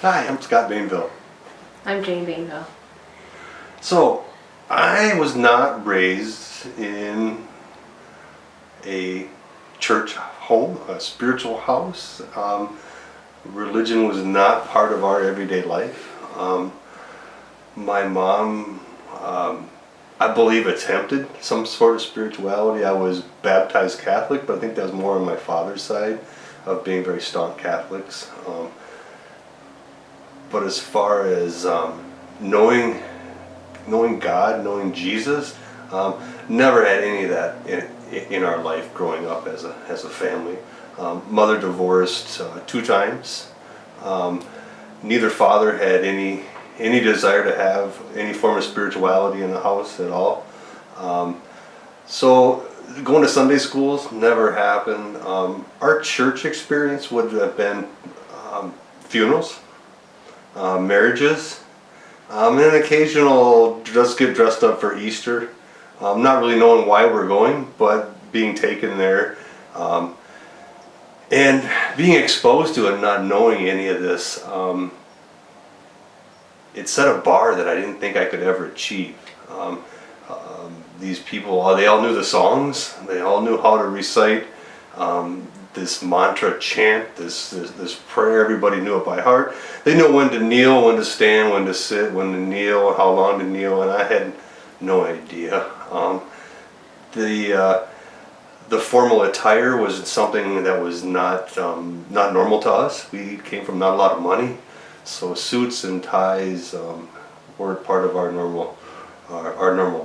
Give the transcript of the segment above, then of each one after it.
Hi, I'm Scott Bainville. I'm Jane Bainville. So, I was not raised in a church home, a spiritual house. Religion was not part of our everyday life. My mom, I believe, attempted some sort of spirituality. I was baptized Catholic, but I think that was more on my father's side of being very staunch Catholics. But as far as knowing God, knowing Jesus, never had any of that in our life growing up as a family. Mother divorced 2 times. Neither father had any desire to have any form of spirituality in the house at all. So going to Sunday schools never happened. Our church experience would have been funerals, marriages, and an occasional just get dressed up for Easter. Not really knowing why we're going, but being taken there. And being exposed to it, not knowing any of this, it set a bar that I didn't think I could ever achieve. These people, they all knew the songs. They all knew how to recite this mantra chant, this prayer. Everybody knew it by heart. They knew when to kneel, when to stand, when to sit, when to kneel, how long to kneel, and I had no idea. The formal attire was something that was not normal to us. We came from not a lot of money, so suits and ties weren't part of our normal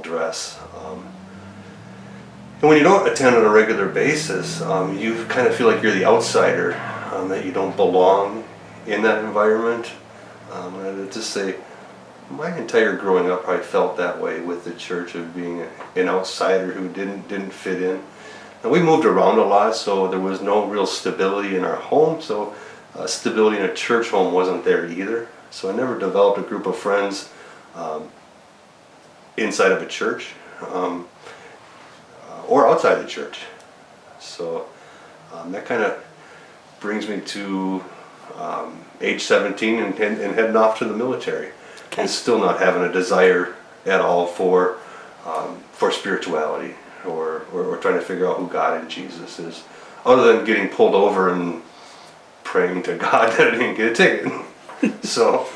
dress. And when you don't attend on a regular basis, you kind of feel like you're the outsider, that you don't belong in that environment. And I'd just say, my entire growing up, I felt that way with the church, of being an outsider who didn't fit in. And we moved around a lot, so there was no real stability in our home. So stability in a church home wasn't there either. So I never developed a group of friends inside of a church or outside the church. So that kind of brings me to age 17 and heading off to the military. Okay. And still not having a desire at all for spirituality or trying to figure out who God and Jesus is, other than getting pulled over and praying to God that I didn't get a ticket. So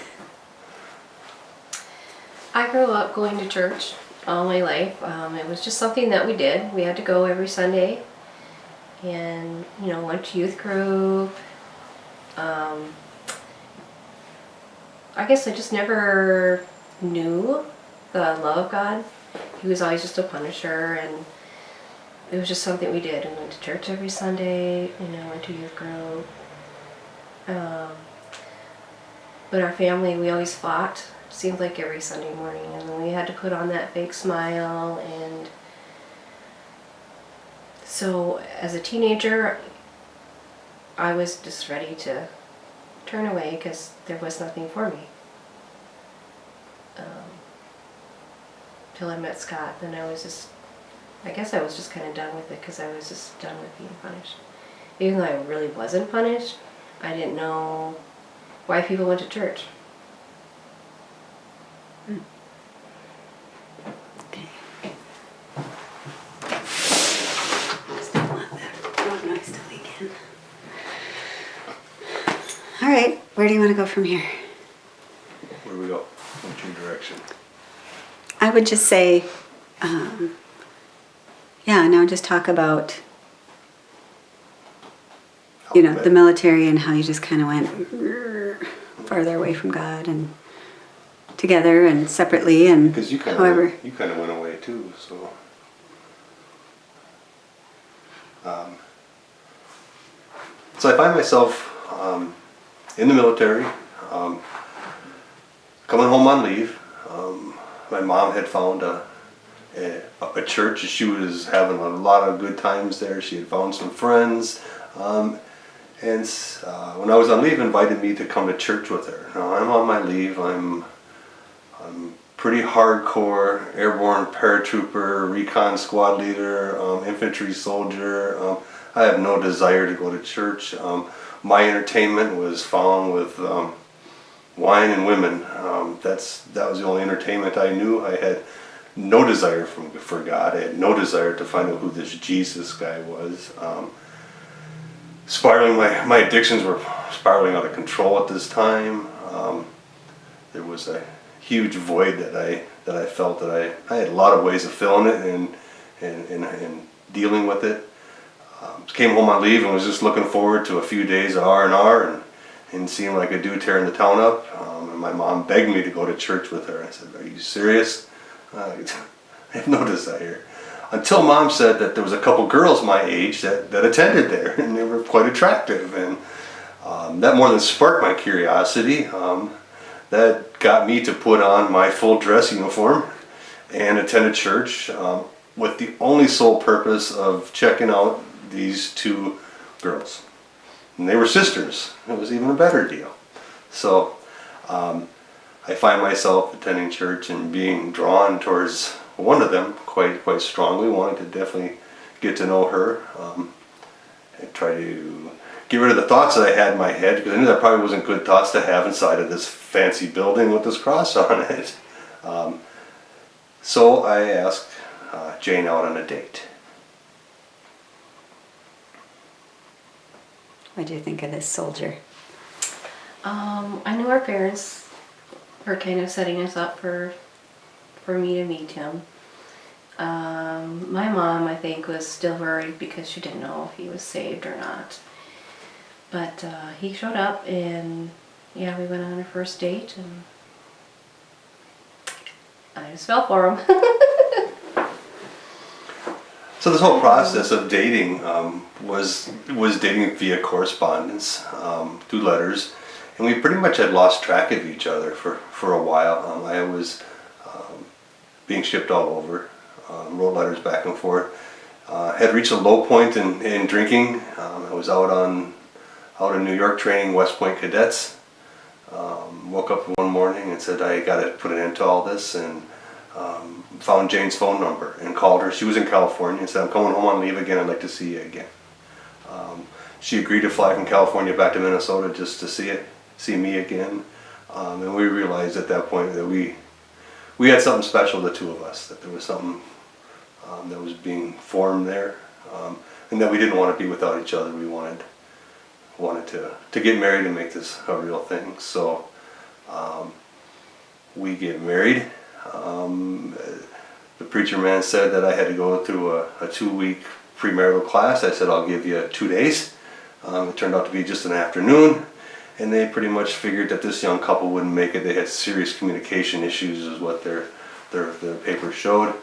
I grew up going to church all my life. It was just something that we did. We had to go every Sunday, and went to youth group. I guess I just never knew the love of God. He was always just a punisher, and it was just something we did. We went to church every Sunday, went to youth group. But our family, we always fought. Seemed like every Sunday morning, and then we had to put on that fake smile. And so as a teenager, I was just ready to turn away because there was nothing for me. Till I met Scott, then I was just kind of done with it, because I was just done with being punished. Even though I really wasn't punished, I didn't know why people went to church. Okay. Still want that road noise to leak in. All right, where do you want to go from here? where do we go? Which direction? I would just say, now just talk about, the military and how you just kind of went farther away from God, and together and separately, and because you kind of went away too. So I find myself in the military, coming home on leave. My mom had found a church. She was having a lot of good times there. She had found some friends, and when I was on leave, invited me to come to church with her. Now I'm on my leave. I'm pretty hardcore airborne paratrooper, recon squad leader, infantry soldier. I have no desire to go to church. My entertainment was found with wine and women. That was the only entertainment I knew. I had no desire for God. I had no desire to find out who this Jesus guy was. My addictions were spiraling out of control at this time. There was a huge void that I felt that I had a lot of ways of filling it and dealing with it. Came home on leave and was just looking forward to a few days of R&R and seeing what I could do tearing the town up. And my mom begged me to go to church with her. I said, "Are you serious? I have no desire." Until Mom said that there was a couple girls my age that attended there, and they were quite attractive. And that more than sparked my curiosity. That got me to put on my full dress uniform and attend a church with the only sole purpose of checking out these two girls. And they were sisters. It was even a better deal. So I find myself attending church and being drawn towards one of them quite strongly, wanting to definitely get to know her. I try to get rid of the thoughts that I had in my head, because I knew that probably wasn't good thoughts to have inside of this fancy building with this cross on it. So I asked Jane out on a date. What do you think of this soldier? I knew our parents were kind of setting us up for me to meet him. My mom, I think, was still worried because she didn't know if he was saved or not. But he showed up, and yeah, we went on our first date, and I just fell for him. So this whole process of dating was dating via correspondence, through letters, and we pretty much had lost track of each other for a while. I was being shipped all over, wrote letters back and forth. Had reached a low point in drinking. I was out in New York training West Point cadets. Woke up one morning and said I got to put an end to all this, and found Jane's phone number and called her. She was in California and said, "I'm coming home on leave again. I'd like to see you again." She agreed to fly from California back to Minnesota just to see me again. And we realized at that point that we had something special, the two of us, that there was something that was being formed there, and that we didn't want to be without each other. We wanted to get married and make this a real thing. So we get married. The preacher man said that I had to go through a 2-week premarital class. I said, "I'll give you 2 days." It turned out to be just an afternoon, and they pretty much figured that this young couple wouldn't make it. They had serious communication issues, is what their papers showed.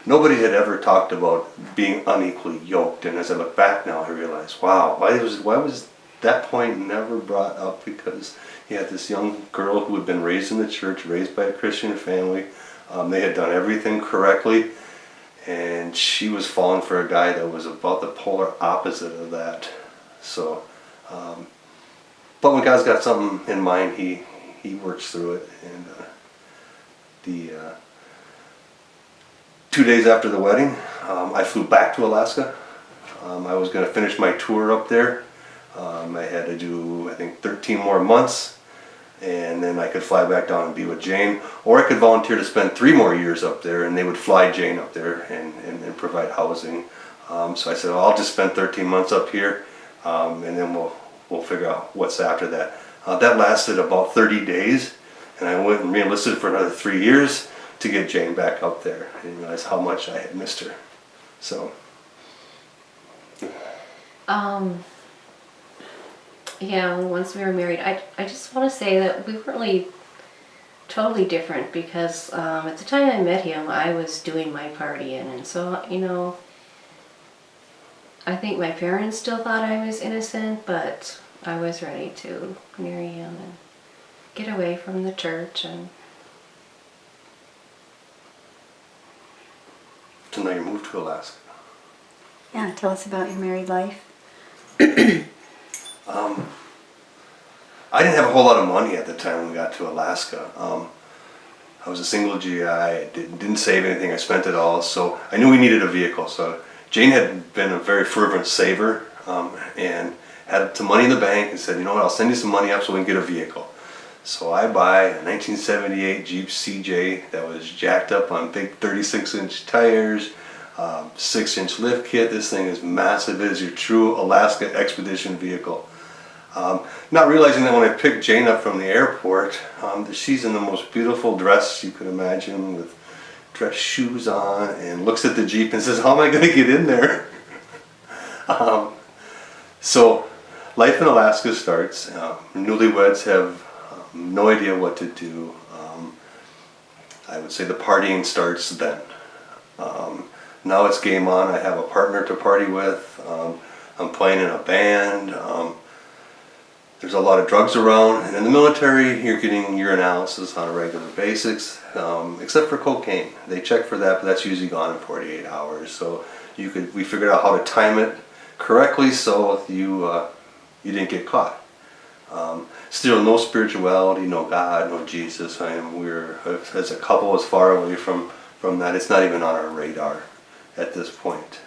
Nobody had ever talked about being unequally yoked, and as I look back now, I realize, wow, why was that point never brought up? Because you had this young girl who had been raised in the church, raised by a Christian family. They had done everything correctly, and she was falling for a guy that was about the polar opposite of that. So, but when God's got something in mind, He works through it. And the 2 days after the wedding, I flew back to Alaska. I was going to finish my tour up there. I had to do, I think, 13 more months, and then I could fly back down and be with Jane, or I could volunteer to spend 3 more years up there, and they would fly Jane up there and provide housing. So I said, well, I'll just spend 13 months up here, and then we'll figure out what's after that. That lasted about 30 days, and I went and re-enlisted for another 3 years to get Jane back up there. I didn't realize how much I had missed her. So. Yeah, once we were married, I just want to say that we weren't really totally different, because at the time I met him, I was doing my partying, and so, I think my parents still thought I was innocent, but I was ready to marry him and get away from the church. And So now you moved to Alaska. Yeah, tell us about your married life. I didn't have a whole lot of money at the time when we got to Alaska. I was a single GI, didn't save anything, I spent it all, so I knew we needed a vehicle. So Jane had been a very fervent saver, and had some money in the bank and said, "You know what, I'll send you some money up so we can get a vehicle." So I buy a 1978 Jeep CJ that was jacked up on big 36-inch tires, 6-inch lift kit. This thing is massive. It is your true Alaska expedition vehicle. Not realizing that when I picked Jane up from the airport, that she's in the most beautiful dress you could imagine, with dress shoes on, and looks at the Jeep and says, "How am I going to get in there?" So life in Alaska starts. Newlyweds have no idea what to do. I would say the partying starts then. Now it's game on. I have a partner to party with. I'm playing in a band. There's a lot of drugs around, and in the military you're getting urinalysis on a regular basis, except for cocaine. They check for that, but that's usually gone in 48 hours. So we figured out how to time it correctly so you didn't get caught. Still no spirituality, no God, no Jesus. We're as a couple as far away from that. It's not even on our radar at this point.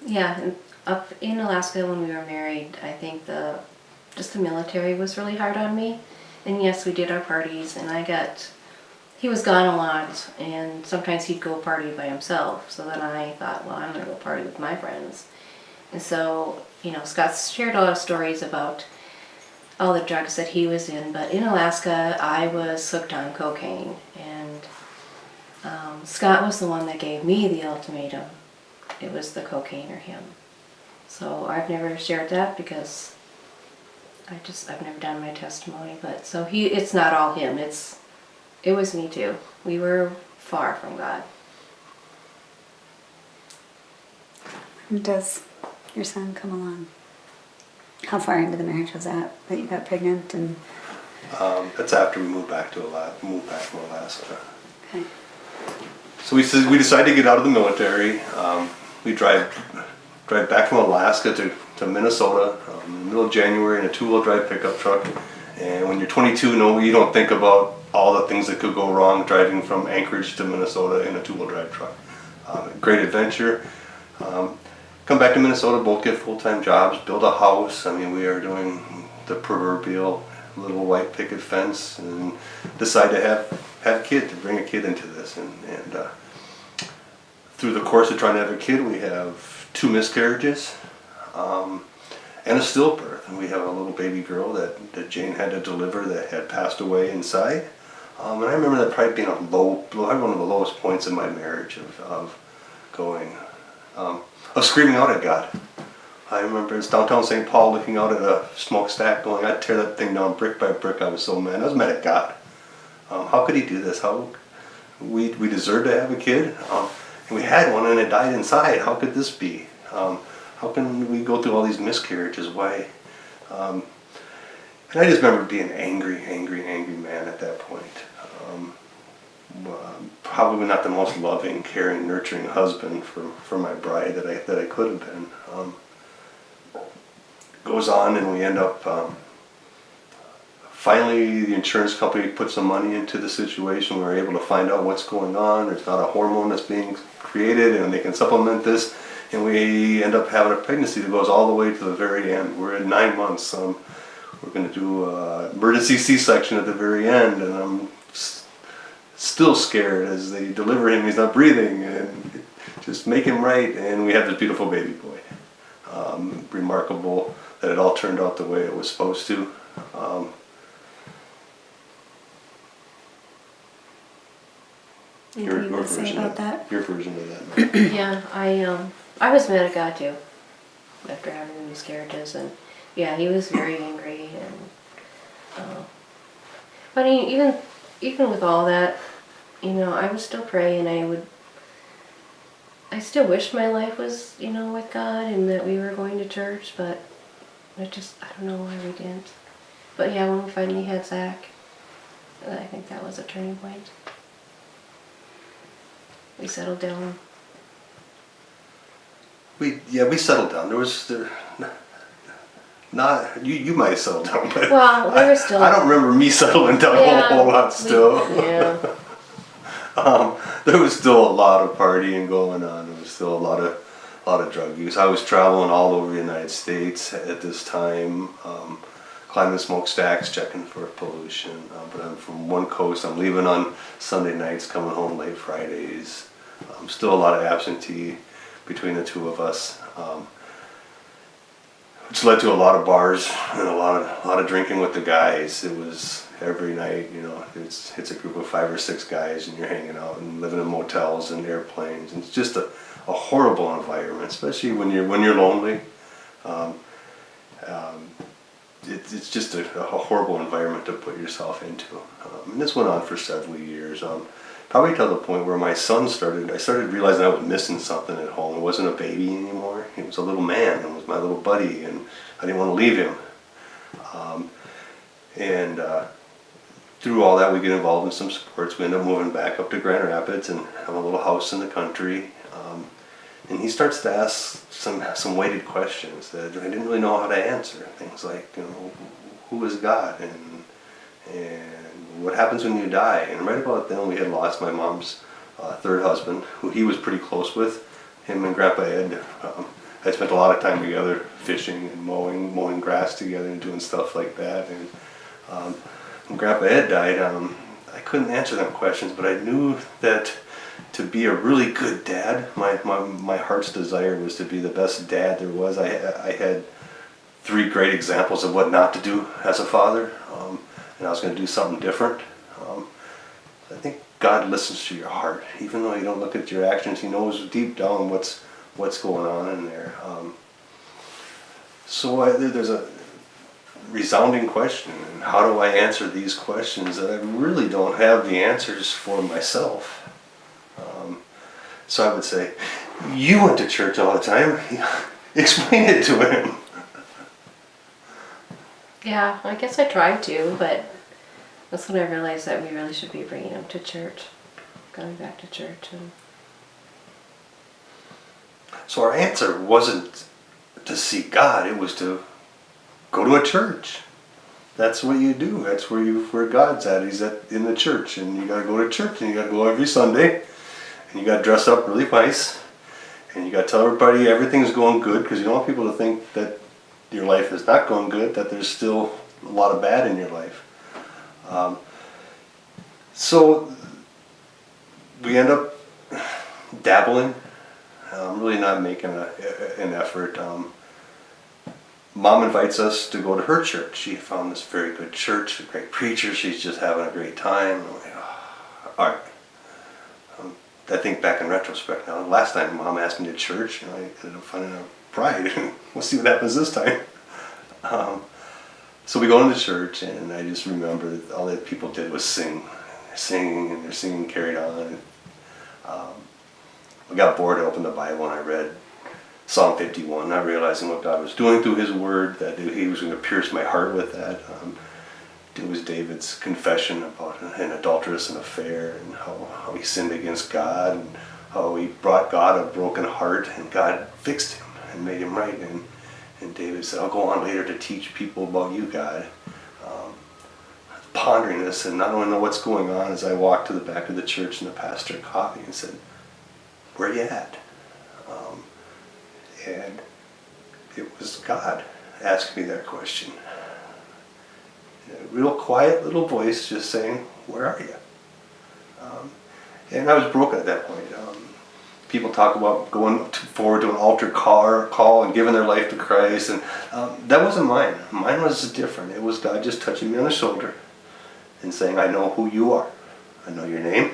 Yeah, and up in Alaska when we were married, I think just the military was really hard on me. And yes, we did our parties, and he was gone a lot, and sometimes he'd go party by himself. So then I thought, well, I'm going to go party with my friends. And so, Scott's shared a lot of stories about all the drugs that he was in, but in Alaska, I was hooked on cocaine, and Scott was the one that gave me the ultimatum. It was the cocaine or him. So I've never shared that because I've never done my testimony, but so it's not all him, it was me too. We were far from God. When does your son come along? How far into the marriage was that you got pregnant? And That's after we moved back from Alaska. okay. So we decided to get out of the military. We drive back from Alaska to Minnesota in the middle of January in a 2-wheel drive pickup truck. And when you're 22, you don't think about all the things that could go wrong driving from Anchorage to Minnesota in a 2-wheel drive truck. Great adventure. Come back to Minnesota, both get full-time jobs, build a house. We are doing the proverbial little white picket fence, and decide to have a kid, to bring a kid into this. And through the course of trying to have a kid, we have 2 miscarriages and a stillbirth. And we have a little baby girl that Jane had to deliver that had passed away inside. And I remember that probably being one of the lowest points in my marriage of screaming out at God. I remember it's downtown St. Paul, looking out at a smokestack going, I'd tear that thing down brick by brick. I was so mad. I was mad at God. How could he do this? We deserved to have a kid, and we had one and it died inside. How could this be? How can we go through all these miscarriages? Why? And I just remember being angry man at that point. Probably not the most loving, caring, nurturing husband for my bride that I could have been. Goes on, and we end up finally the insurance company put some money into the situation. We were able to find out what's going on. There's not a hormone that's being created, and they can supplement this, and we end up having a pregnancy that goes all the way to the very end. We're at 9 months. We're going to do emergency C-section at the very end, and I'm still scared as they deliver him. He's not breathing, and just make him right, and we have this beautiful baby boy. Remarkable that it all turned out the way it was supposed to. Anything you want to say about that? Your version of that. Yeah, I was mad at God too after having the miscarriages, and yeah, he was very angry, and but even with all that, I would still pray, and I still wish my life was with God and that we were going to church, but I don't know why we didn't. But yeah, when we finally had Zach, I think that was a turning point. We settled down. We settled down. You might have settled down, but Well, we were still. I don't remember me settling down a whole lot still. Yeah. There was still a lot of partying going on. There was still a lot of a lot of drug use. I was traveling all over the United States at this time, climbing smokestacks, checking for pollution. But I'm from one coast. I'm leaving on Sunday nights, coming home late Fridays. Still a lot of absentee between the two of us, which led to a lot of bars and a lot of drinking with the guys. It was every night, you know. It's a group of 5 or 6 guys, and you're hanging out and living in motels and airplanes. And it's just a horrible environment, especially when you're lonely. It's just a horrible environment to put yourself into. And this went on for several years. Probably till the point where my son I started realizing I was missing something at home. It wasn't a baby anymore. He was a little man. It was my little buddy, and I didn't want to leave him. Through all that, we get involved in some sports. We end up moving back up to Grand Rapids and have a little house in the country. And he starts to ask some weighted questions that I didn't really know how to answer. Things like, you know, who is God, and what happens when you die? And right about then, we had lost my mom's third husband, who he was pretty close with. Him and Grandpa Ed had spent a lot of time together, fishing and mowing grass together and doing stuff like that. And when Grandpa Ed died, I couldn't answer them questions, but I knew that to be a really good dad, my heart's desire was to be the best dad there was. I had 3 great examples of what not to do as a father, and I was going to do something different. I think God listens to your heart, even though you don't look at your actions. He knows deep down what's going on in there. There's a resounding question, and how do I answer these questions that I really don't have the answers for myself? So I would say, you went to church all the time. Explain it to him. Yeah, I guess I tried to, but that's when I realized that we really should be bringing him to church, going back to church. And So our answer wasn't to seek God, it was to go to a church. That's what you do. That's where God's at. He's in the church, and you got to go to church, and you got to go every Sunday, and you got to dress up really nice, and you got to tell everybody everything's going good, because you don't want people to think that your life is not going good, that there's still a lot of bad in your life. So we end up dabbling, really not making an effort. Mom invites us to go to her church. She found this very good church, a great preacher. She's just having a great time. I'm like, oh, all right. I think back in retrospect now, last time Mom asked me to church, I ended up finding a bride. We'll see what happens this time. So we go into church, and I just remember that all that people did was sing. They're singing, and their singing carried on. I got bored. I opened the Bible, and I read Psalm 51, not realizing what God was doing through His Word, that He was going to pierce my heart with that. It was David's confession about an adulterous affair, and how he sinned against God, and how he brought God a broken heart, and God fixed him and made him right. And David said, I'll go on later to teach people about you, God. Pondering this, and not only know what's going on, as I walked to the back of the church, and the pastor caught me and said, where are you at? And it was God asking me that question. A real quiet little voice just saying, where are you? And I was broken at that point. People talk about going forward to an altar call and giving their life to Christ, and that wasn't mine. Mine was different. It was God just touching me on the shoulder and saying, I know who you are. I know your name,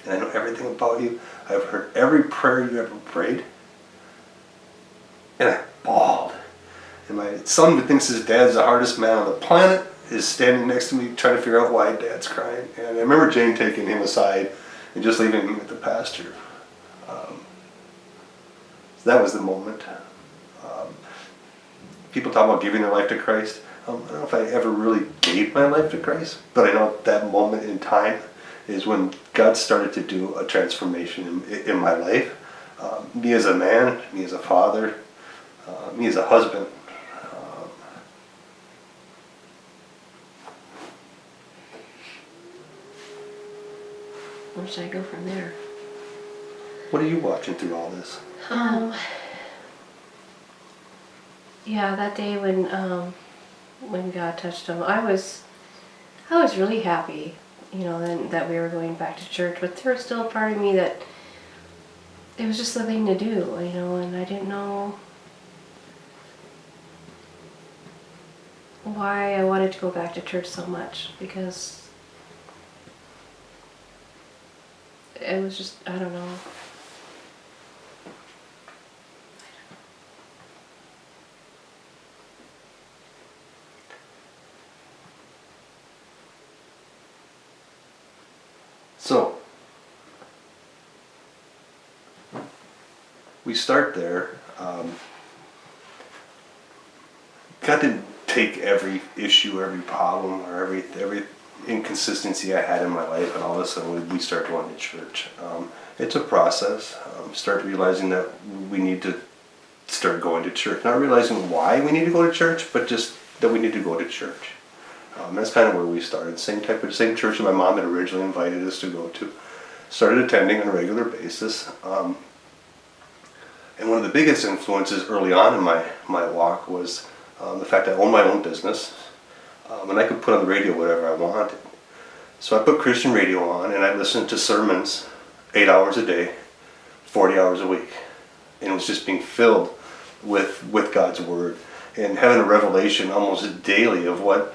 and I know everything about you. I've heard every prayer you ever prayed. And I bawled. And my son, who thinks his dad's the hardest man on the planet, is standing next to me trying to figure out why Dad's crying. And I remember Jane taking him aside and just leaving him with the pastor. So that was the moment. People talk about giving their life to Christ. I don't know if I ever really gave my life to Christ, but I know that moment in time is when God started to do a transformation in my life. Me as a man, me as a father, me as a husband. where should I go from there? What are you watching through all this? yeah, that day when God touched him, I was really happy, then that we were going back to church. But there was still a part of me that it was just the thing to do, and I didn't know why I wanted to go back to church so much, because it was just, I don't know. So, we start there. God didn't take every issue, every problem, or every inconsistency I had in my life, and all of a sudden we start going to church. It's a process. Start realizing that we need to start going to church. Not realizing why we need to go to church, but just that we need to go to church. That's kind of where we started. Same church that my mom had originally invited us to go to. Started attending on a regular basis. And one of the biggest influences early on in my walk was the fact that I owned my own business. And I could put on the radio whatever I wanted. So I put Christian radio on and I listened to sermons 8 hours a day, 40 hours a week. And it was just being filled with God's Word and having a revelation almost daily of what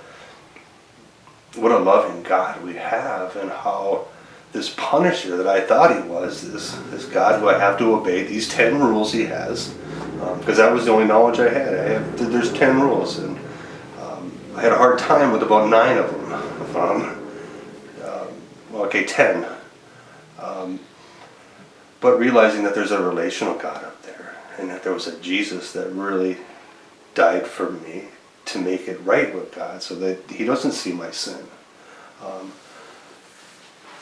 a loving God we have, and how this punisher that I thought he was, this God who I have to obey, these 10 rules he has, because that was the only knowledge I had. There's 10 rules, and I had a hard time with about 9 of them. 10. But realizing that there's a relational God up there, and that there was a Jesus that really died for me to make it right with God, so that he doesn't see my sin.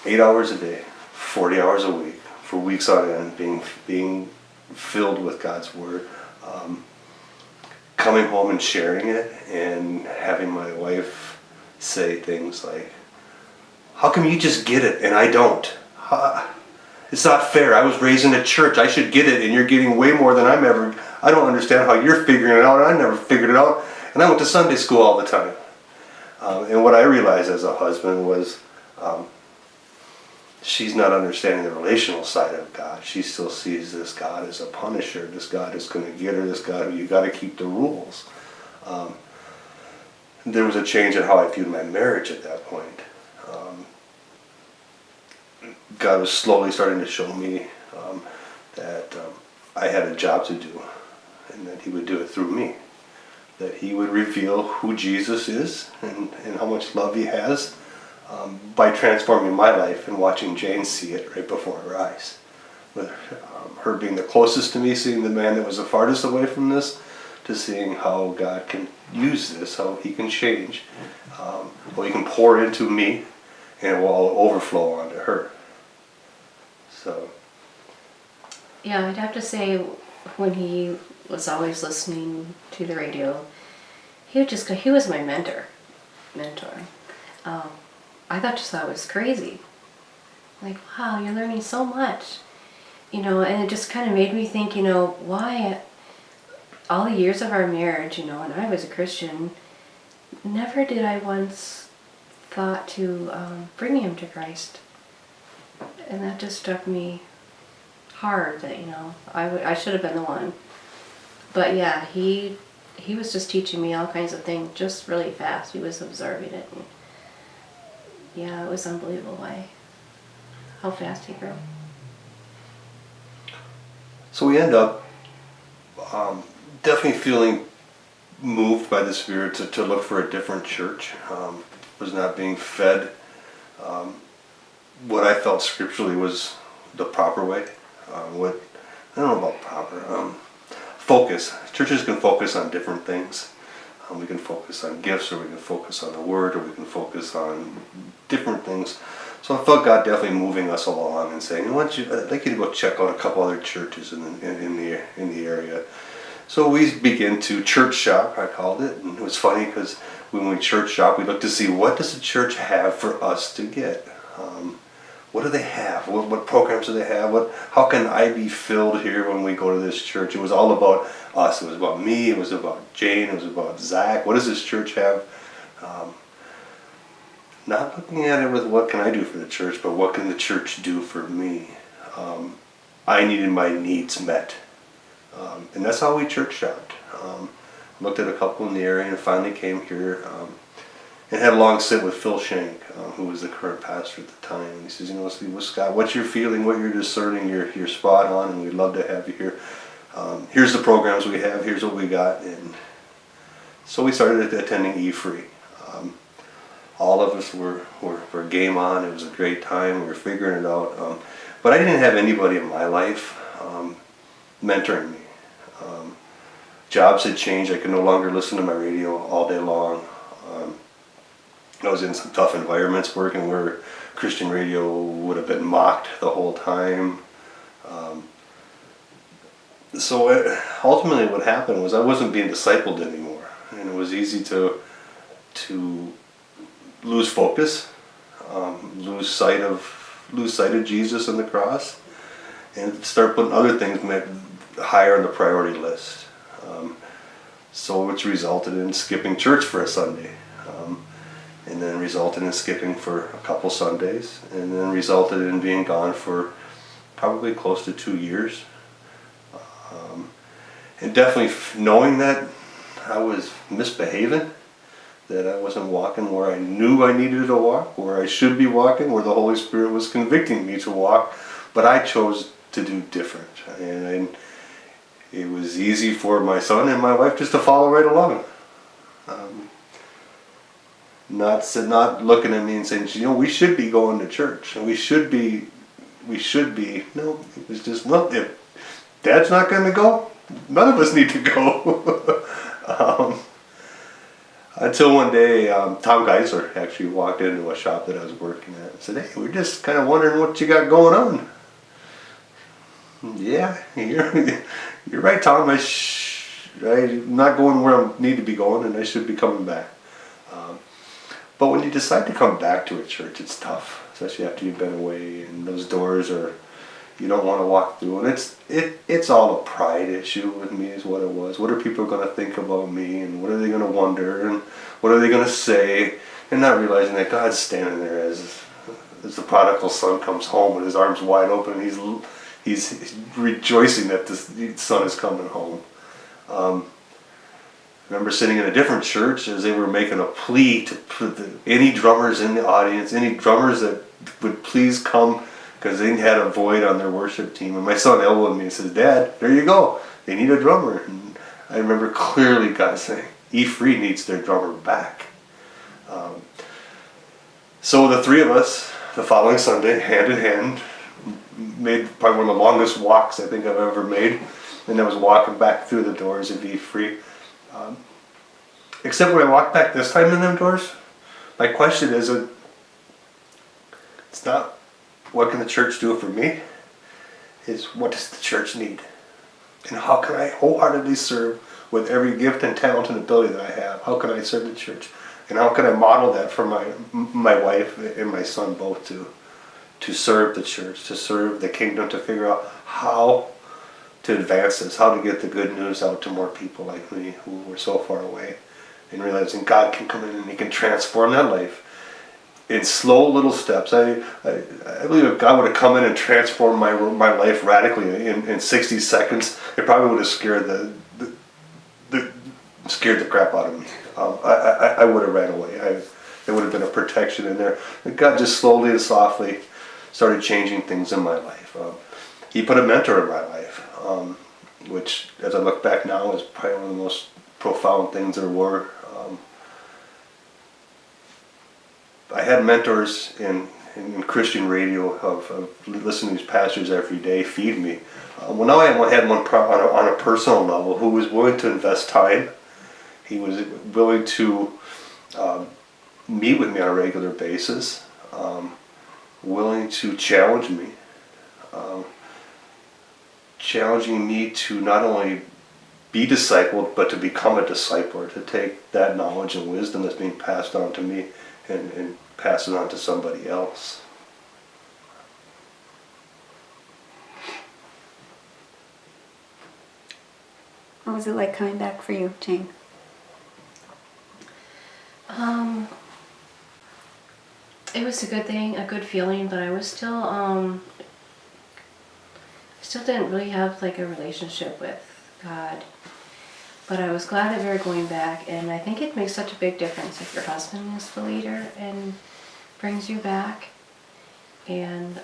8 hours a day, 40 hours a week, for weeks on end, being filled with God's Word. Coming home and sharing it, and having my wife say things like, "How come you just get it and I don't? It's not fair. I was raised in a church. I should get it, and you're getting way more than I don't understand how you're figuring it out, and I never figured it out. And I went to Sunday school all the time." And what I realized as a husband was she's not understanding the relational side of God. She still sees this God as a punisher. This God is going to get her. This God who you got to keep the rules. There was a change in how I viewed my marriage at that point. God was slowly starting to show me that I had a job to do, and that he would do it through me. That he would reveal who Jesus is and how much love he has by transforming my life and watching Jane see it right before her eyes. With her being the closest to me, seeing the man that was the farthest away from this, to seeing how God can use this, how he can change, how he can pour into me, and it will all overflow onto her. So. Yeah, I'd have to say, when he was always listening to the radio, he was my mentor. I thought I was crazy. Like, wow, you're learning so much. And it just kind of made me think, why all the years of our marriage, and I was a Christian, never did I once thought to bring him to Christ. And that just struck me hard, that, I should have been the one. But yeah, he was just teaching me all kinds of things just really fast. He was absorbing it. And yeah, it was unbelievable how fast he grew. So we end up definitely feeling moved by the Spirit to look for a different church. Was not being fed what I felt scripturally was the proper way. I don't know about proper. Focus. Churches can focus on different things. We can focus on gifts, or we can focus on the Word, or we can focus on different things. So I felt God definitely moving us along and saying, I'd like you to go check out a couple other churches in the area. So we began to church shop, I called it. And it was funny because when we church shop, we looked to see, what does the church have for us to get? what do they have? What programs do they have? How can I be filled here when we go to this church? It was all about us. It was about me. It was about Jane. It was about Zach. What does this church have? Not looking at it with what can I do for the church, but what can the church do for me? I needed my needs met. And that's how we church shopped. Looked at a couple in the area and finally came here and had a long sit with Phil Shank, who was the current pastor at the time. And he says, you know, Scott, what's your feeling, what you're discerning, you're spot on, and we'd love to have you here. Here's the programs we have, here's what we got. And so we started attending E-Free. All of us were game on. It was a great time. We were figuring it out. But I didn't have anybody in my life mentoring me. Jobs had changed. I could no longer listen to my radio all day long. I was in some tough environments working where Christian radio would have been mocked the whole time. Ultimately what happened was I wasn't being discipled anymore. And it was easy to lose focus, lose sight of Jesus and the cross, and start putting other things higher on the priority list. Which resulted in skipping church for a Sunday, and then resulted in skipping for a couple Sundays, and then resulted in being gone for probably close to 2 years. And definitely knowing that I was misbehaving, that I wasn't walking where I knew I needed to walk, where I should be walking, where the Holy Spirit was convicting me to walk, but I chose to do different. And it was easy for my son and my wife just to follow right along. Not looking at me and saying, you know, we should be going to church, and we should be. No, it was just, well, if Dad's not going to go, none of us need to go. Until one day, Tom Geisler actually walked into a shop that I was working at and said, hey, we're just kind of wondering what you got going on. Yeah, you're right, Tom. I'm not going where I need to be going, and I should be coming back. But when you decide to come back to a church, it's tough, especially after you've been away, and those doors you don't want to walk through. And it's all a pride issue with me is what it was. What are people going to think about me, and what are they going to wonder, and what are they going to say? And not realizing that God's standing there as the prodigal son comes home with his arms wide open, and he's rejoicing that the son is coming home. I remember sitting in a different church as they were making a plea to put any drummers in the audience, any drummers that would please come, because they had a void on their worship team. And my son elbowed me and says, Dad, there you go. They need a drummer. And I remember clearly God saying, E-Free needs their drummer back. So the three of us, the following Sunday, hand in hand, made probably one of the longest walks I think I've ever made. And I was walking back through the doors of E-Free. Except when I walked back this time in them doors, my question is, it's not what can the church do for me, is what does the church need? And how can I wholeheartedly serve with every gift and talent and ability that I have? How can I serve the church? And how can I model that for my wife and my son both to serve the church, to serve the kingdom, to figure out how to advance this, how to get the good news out to more people like me who were so far away, and realizing God can come in and He can transform that life in slow little steps. I believe if God would have come in and transformed my life radically in 60 seconds, it probably would have scared the crap out of me. I would have ran away. There would have been a protection in there. But God just slowly and softly started changing things in my life. He put a mentor in my life, which, as I look back now, is probably one of the most profound things there were. I had mentors in Christian radio of listening to these pastors every day feed me. Well, now I had one on a personal level who was willing to invest time. He was willing to meet with me on a regular basis, willing to challenge me, challenging me to not only be discipled, but to become a discipler, to take that knowledge and wisdom that's being passed on to me and pass it on to somebody else. What was it like coming back for you, Jane? It was a good thing, a good feeling, but I was still didn't really have like a relationship with God. But I was glad that we were going back, and I think it makes such a big difference if your husband is the leader and brings you back. And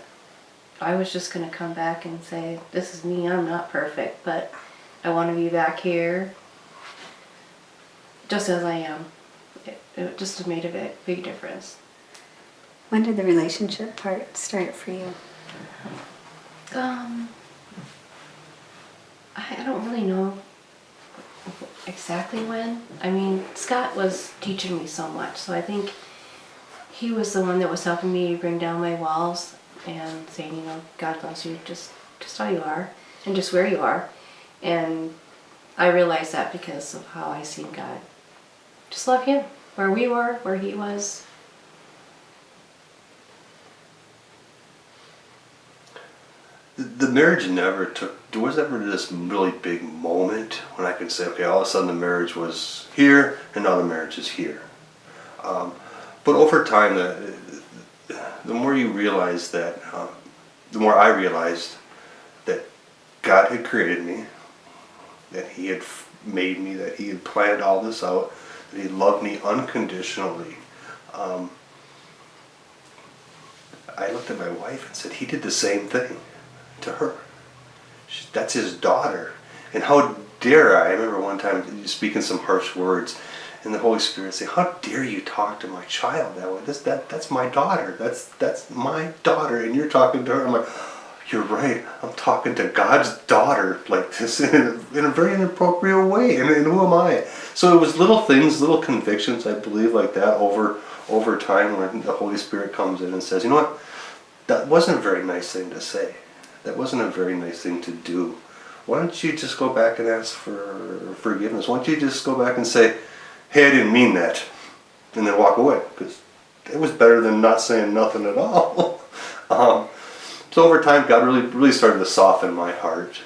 I was just going to come back and say, this is me, I'm not perfect, but I want to be back here just as I am. It just made a big difference. When did the relationship part start for you? I don't really know exactly when. I mean, Scott was teaching me so much, so I think he was the one that was helping me bring down my walls and saying, you know, God loves you just how you are and just where you are. And I realized that because of how I seen God. Just love him, where we were, where he was. The marriage never took, there was ever this really big moment when I could say, okay, all of a sudden the marriage was here and now the marriage is here. But over time, the more you realize that, the more I realized that God had created me, that he had made me, that he had planned all this out, that he loved me unconditionally. I looked at my wife and said, he did the same thing to her. That's his daughter. And how dare I remember one time speaking some harsh words, and the Holy Spirit say, how dare you talk to my child that way? That's my daughter. That's my daughter, and you're talking to her. I'm like, you're right. I'm talking to God's daughter like this in a very inappropriate way. And who am I? So it was little things, little convictions, I believe, like that over time when the Holy Spirit comes in and says, you know what? That wasn't a very nice thing to say. That wasn't a very nice thing to do. Why don't you just go back and ask for forgiveness? Why don't you just go back and say, hey, I didn't mean that, and then walk away? Because it was better than not saying nothing at all. So over time, God really started to soften my heart.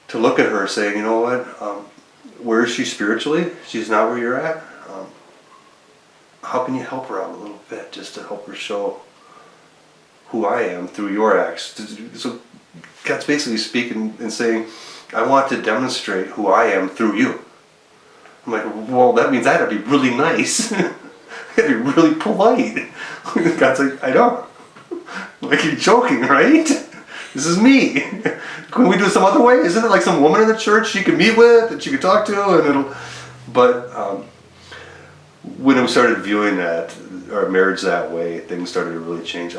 To look at her saying, you know what, where is she spiritually? She's not where you're at. How can you help her out a little bit just to help her show who I am through your acts? So God's basically speaking and saying, I want to demonstrate who I am through you. I'm like, well, that means I had to be really nice. I had to be really polite. God's like, I know. Like, you're joking, right? This is me. Can we do it some other way? Isn't it like some woman in the church you can meet with, that you can talk to, and it'll... But when we started viewing our marriage that way, things started to really change.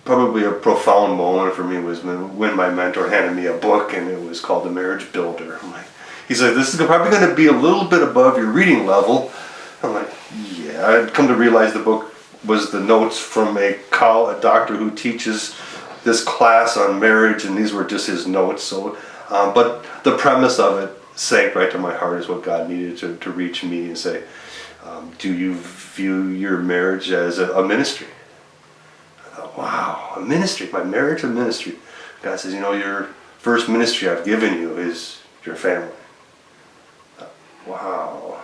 Probably a profound moment for me was when my mentor handed me a book, and it was called The Marriage Builder. I'm like, he said, this is probably going to be a little bit above your reading level. I'm like, yeah. I'd come to realize the book was the notes from a doctor who teaches this class on marriage, and these were just his notes. So, but the premise of it sank right to my heart, is what God needed to reach me and say, do you view your marriage as a ministry? I thought, wow, a ministry, my marriage a ministry. God says, you know, your first ministry I've given you is your family. Wow.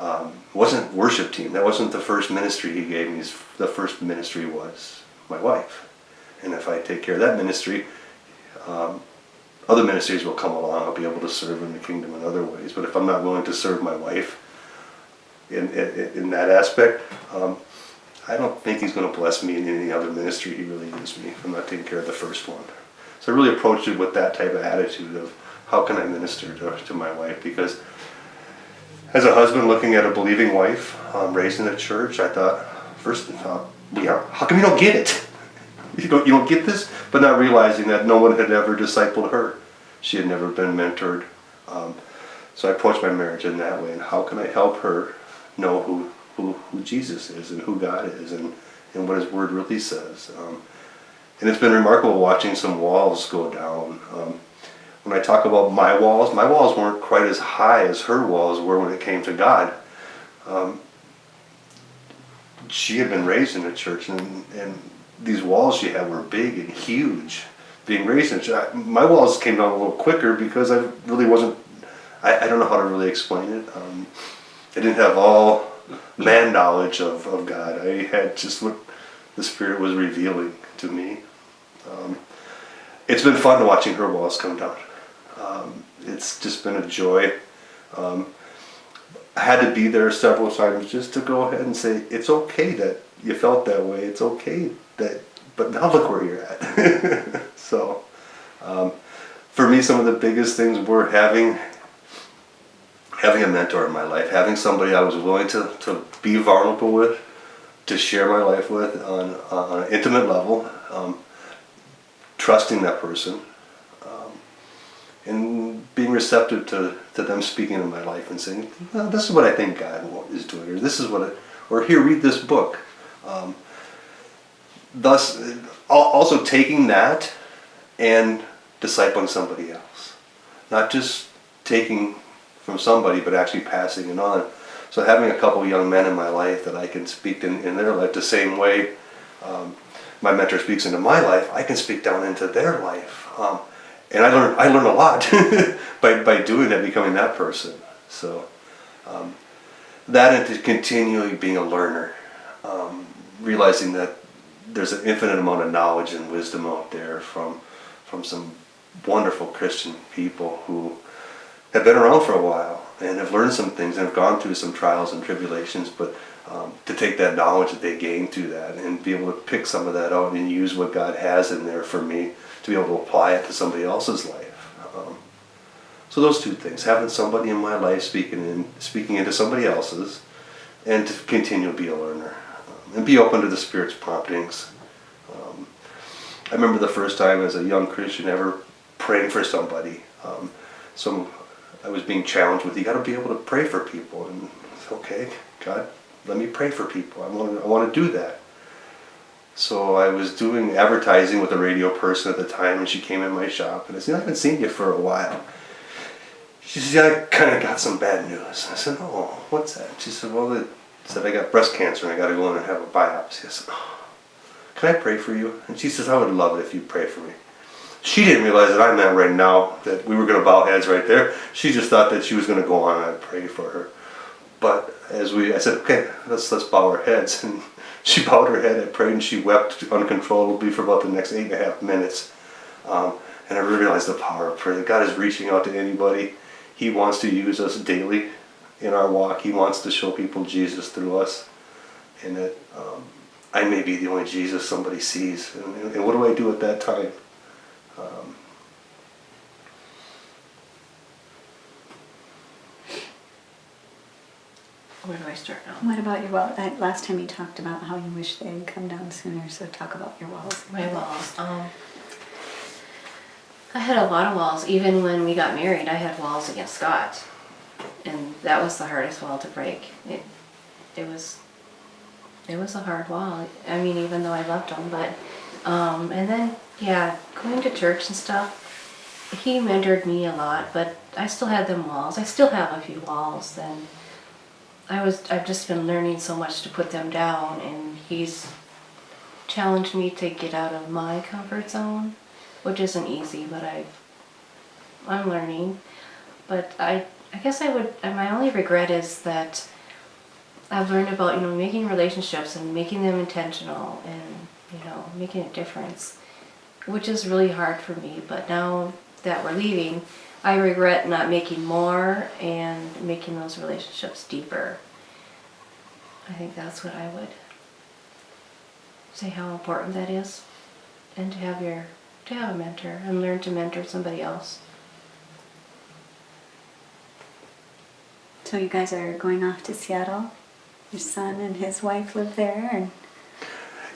It wasn't worship team. That wasn't the first ministry he gave me. The first ministry was my wife. And if I take care of that ministry, other ministries will come along. I'll be able to serve in the kingdom in other ways. But if I'm not willing to serve my wife in that aspect, I don't think he's going to bless me in any other ministry he really gives me if I'm not taking care of the first one. So I really approached it with that type of attitude of, how can I minister to my wife? Because as a husband looking at a believing wife, raised in a church, I thought, how come you don't get it? You don't get this? But not realizing that no one had ever discipled her. She had never been mentored. So I approached my marriage in that way. And how can I help her know who Jesus is and who God is and what his word really says? And it's been remarkable watching some walls go down. When I talk about my walls weren't quite as high as her walls were when it came to God. She had been raised in a church, and these walls she had were big and huge being raised in a church. My walls came down a little quicker because I really wasn't, I don't know how to really explain it. I didn't have all man knowledge of God. I had just what the Spirit was revealing to me. It's been fun watching her walls come down. It's just been a joy. I had to be there several times just to go ahead and say, it's okay that you felt that way. It's okay that, but now look where you're at. So, for me, some of the biggest things were having a mentor in my life, having somebody I was willing to be vulnerable with, to share my life with on an intimate level, trusting that person, and being receptive to them speaking in my life and saying, well, this is what I think God is doing, or this is what, or here, read this book. Thus, also taking that and discipling somebody else. Not just taking from somebody, but actually passing it on. So having a couple young men in my life that I can speak in their life the same way my mentor speaks into my life, I can speak down into their life. And I learn a lot by doing that, becoming that person. So that, and to continually being a learner, realizing that there's an infinite amount of knowledge and wisdom out there from some wonderful Christian people who have been around for a while and have learned some things and have gone through some trials and tribulations, but to take that knowledge that they gained through that and be able to pick some of that out and use what God has in there for me to be able to apply it to somebody else's life. So those two things, having somebody in my life speaking into somebody else's, and to continue to be a learner and be open to the Spirit's promptings. I remember the first time as a young Christian ever praying for somebody. I was being challenged with, you got to be able to pray for people. And okay, God, let me pray for people. I want to do that. So I was doing advertising with a radio person at the time, and she came in my shop, and I said, I haven't seen you for a while. She said, yeah, I kind of got some bad news. I said, oh, what's that? She said, well, I got breast cancer and I got to go in and have a biopsy. I said, oh, can I pray for you? And she says, I would love it if you pray for me. She didn't realize that I meant right now that we were going to bow heads right there. She just thought that she was going to go on and I'd pray for her. But I said, okay, let's bow our heads. And she bowed her head, I prayed, and she wept uncontrollably for about the next 8.5 minutes. And I realized the power of prayer, that God is reaching out to anybody. He wants to use us daily in our walk. He wants to show people Jesus through us. And that I may be the only Jesus somebody sees. And what do I do at that time? Where do I start now? What about your walls? Last time you talked about how you wish they had come down sooner, so talk about your walls. My walls. I had a lot of walls. Even when we got married, I had walls against Scott. And that was the hardest wall to break. It was a hard wall. I mean, even though I loved him, but and then going to church and stuff, he mentored me a lot, but I still had them walls. I still have a few walls. Then I've just been learning so much to put them down, and he's challenged me to get out of my comfort zone, which isn't easy, but I'm learning. But I guess my only regret is that I've learned about, making relationships and making them intentional and, making a difference, which is really hard for me. But now that we're leaving, I regret not making more and making those relationships deeper. I think that's what I would say, how important that is, and to have a mentor and learn to mentor somebody else. So you guys are going off to Seattle? Your son and his wife live there, and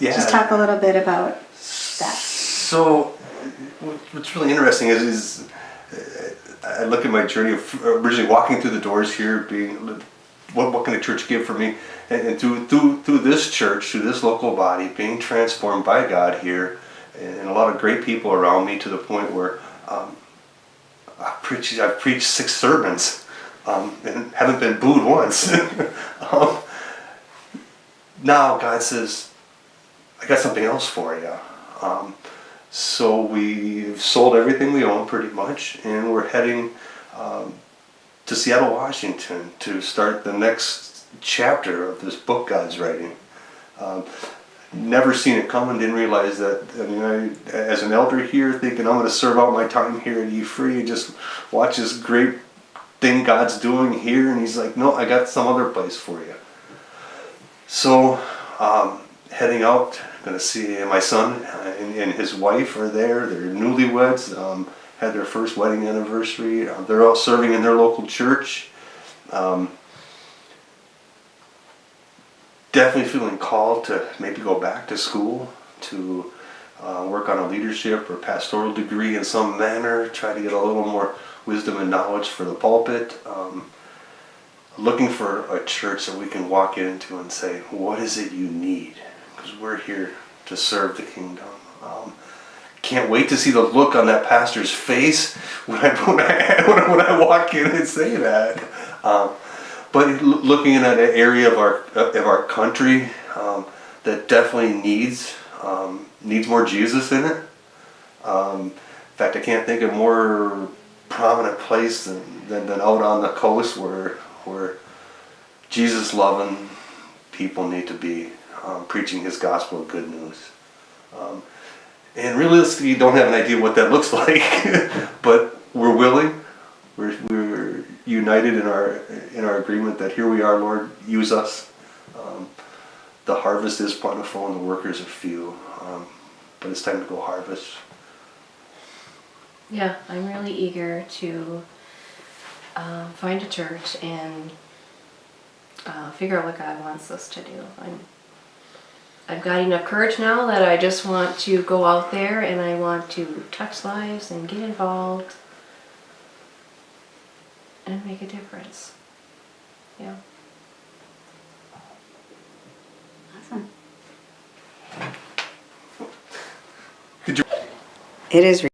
just talk a little bit about that. So, what's really interesting is I look at my journey of originally walking through the doors here, being what can a church give for me, and through this church, through this local body, being transformed by God here, and a lot of great people around me, to the point where I've preached 6 sermons and haven't been booed once. Now God says, I got something else for you. So we've sold everything we own pretty much, and we're heading to Seattle, Washington to start the next chapter of this book God's writing. Um, Never seen it coming, didn't realize that. I mean, as an elder here, thinking I'm going to serve out my time here at E Free and just watch this great thing God's doing here, and He's like, no, I got some other place for you. So, heading out, going to see my son and his wife are there. They're newlyweds, had their first wedding anniversary. They're all serving in their local church. Definitely feeling called to maybe go back to school to work on a leadership or pastoral degree in some manner, try to get a little more wisdom and knowledge for the pulpit. Looking for a church that we can walk into and say, what is it you need? Because we're here to serve the kingdom. Can't wait to see the look on that pastor's face when I walk in and say that. But looking at an area of our country that definitely needs more Jesus in it. In fact, I can't think of a more prominent place than out on the coast where Jesus loving people need to be preaching His gospel of good news. And realistically, you don't have an idea what that looks like, but we're willing. We're united in our agreement that here we are, Lord, use us. The harvest is plentiful and the workers are few, but it's time to go harvest. Yeah, I'm really eager to find a church and figure out what God wants us to do. I've got enough courage now that I just want to go out there and I want to touch lives and get involved and make a difference. Yeah. Awesome. Could you It is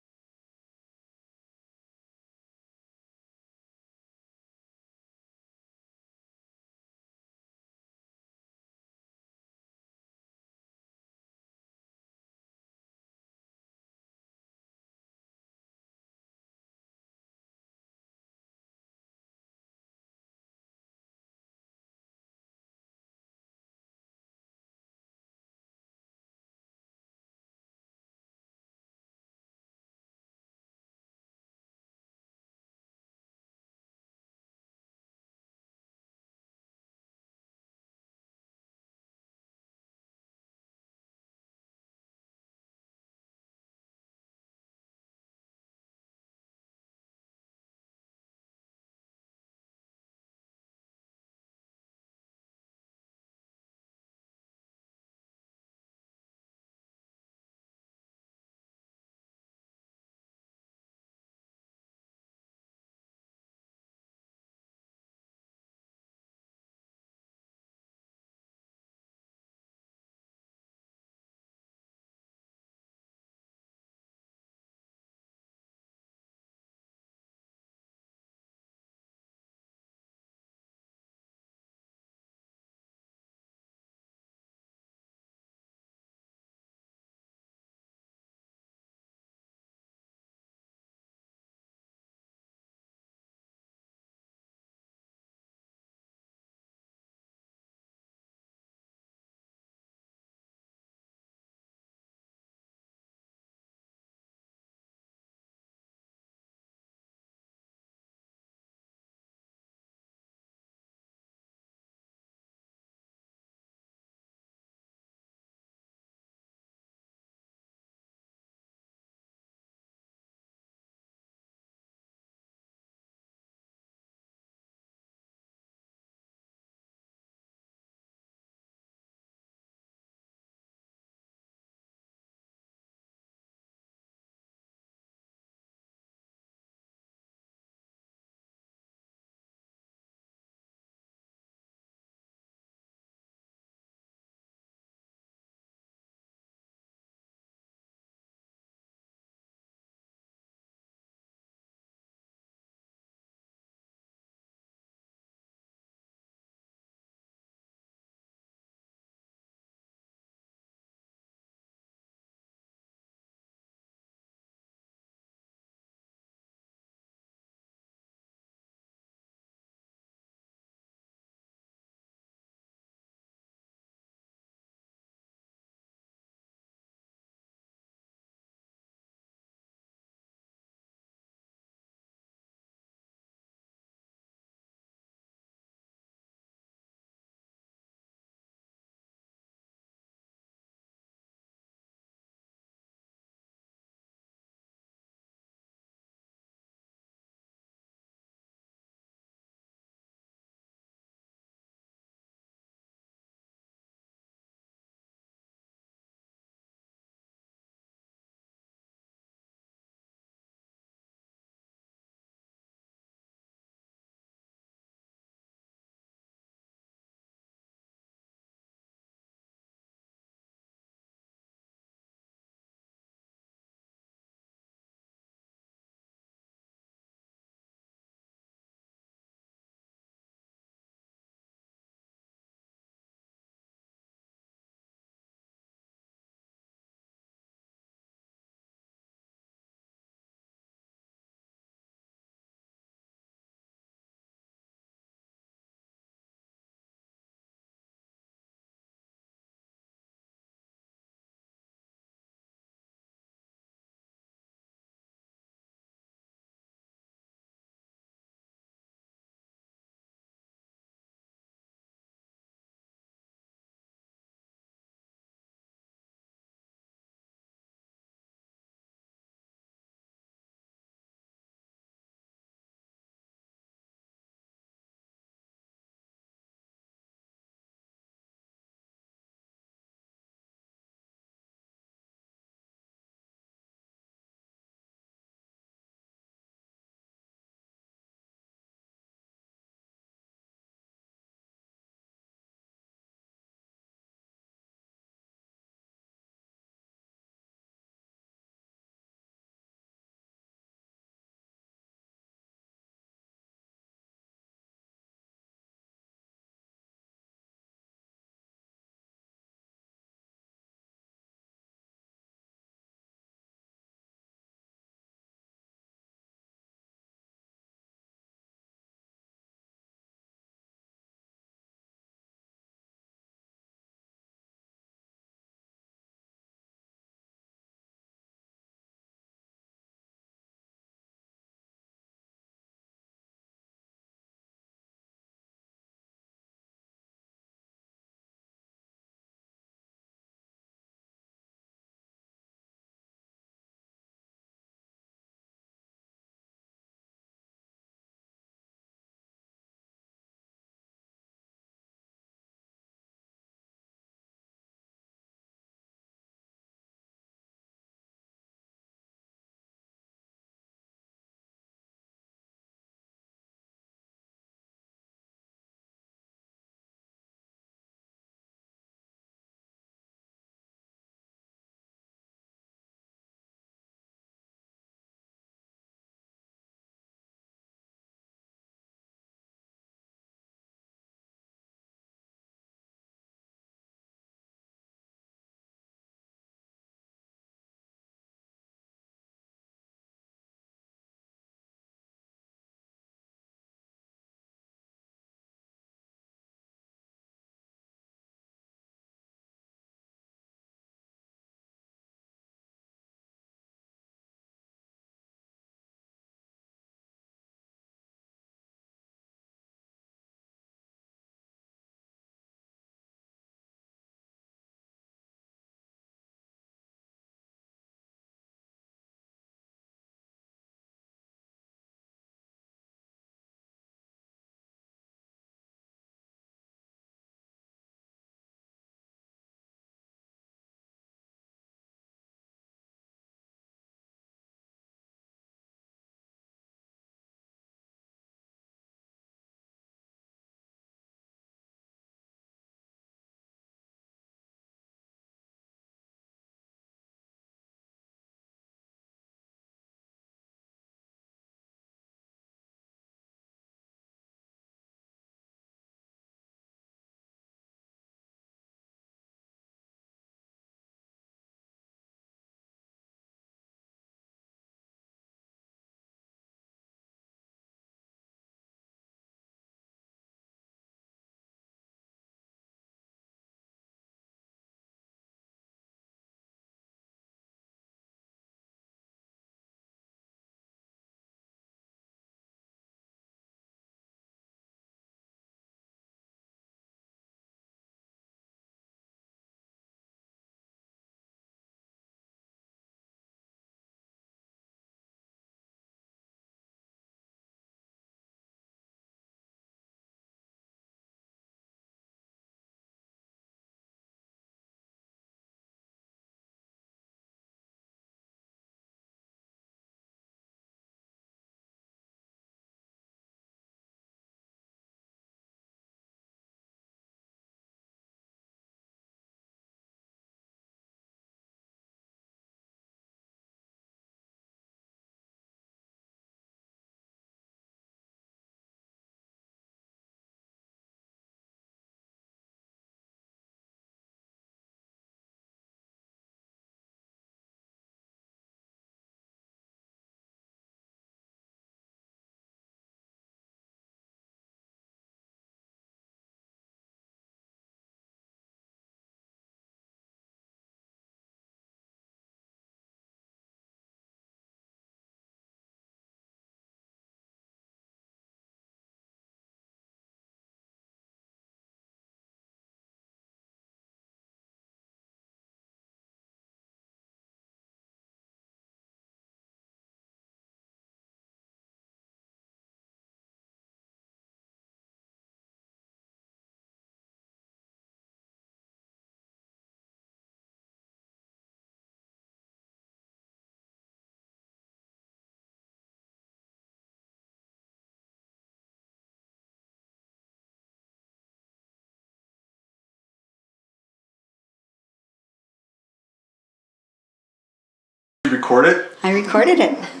record it? I recorded it.